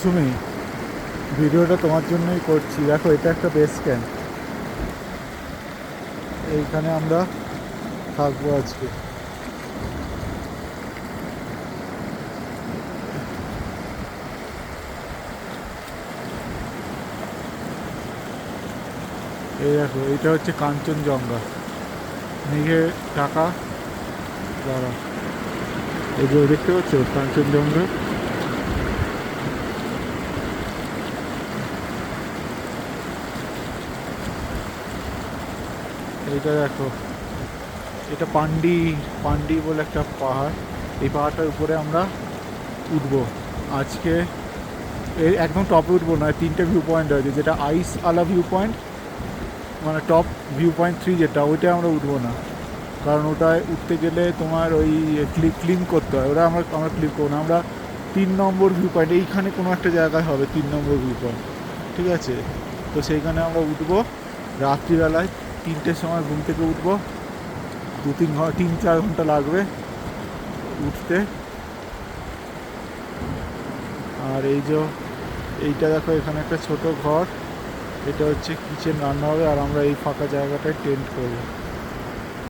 মৌসুমি, ভিডিওটা তোমার জন্যই করছি। দেখো, এটা একটা বেস ক্যাম্প, এইখানে আমরা থাকবো আজকে। এই দেখো, এইটা হচ্ছে কাঞ্চনজঙ্ঘা, মেঘের ঢাকা। দাঁড়া, এই যে দেখতে পাচ্ছ কাঞ্চনজঙ্ঘা। এইটা দেখো, এটা পান্ডি পান্ডি বলে একটা পাহাড়। এই পাহাড়টার উপরে আমরা উঠবো আজকে। এই একদম টপে উঠবো না, তিনটে ভিউ পয়েন্ট আছে, যেটা আইস আলা ভিউ পয়েন্ট, মানে টপ ভিউ পয়েন্ট 3 যেটা, ওইটাই আমরা উঠবো না। কারণ ওটায় উঠতে গেলে তোমার ওই ক্লিন করতে হয়, ওরা আমরা আমরা ক্লিক করবো না। আমরা 3 নম্বর ভিউ পয়েন্ট, এইখানে কোনো একটা জায়গায় হবে 3 নম্বর ভিউ পয়েন্ট, ঠিক আছে? তো সেইখানে আমরা উঠবো রাত্রিবেলায়, 3টের সময় ঘুম থেকে উঠবো। 3-4 ঘন্টা লাগবে উঠতে। আর এই যে এইটা দেখো, এখানে একটা ছোট ঘর, এটা হচ্ছে কিচেন, রান্না হবে। আর আমরা এই ফাঁকা জায়গাটায় টেন্ট করবো।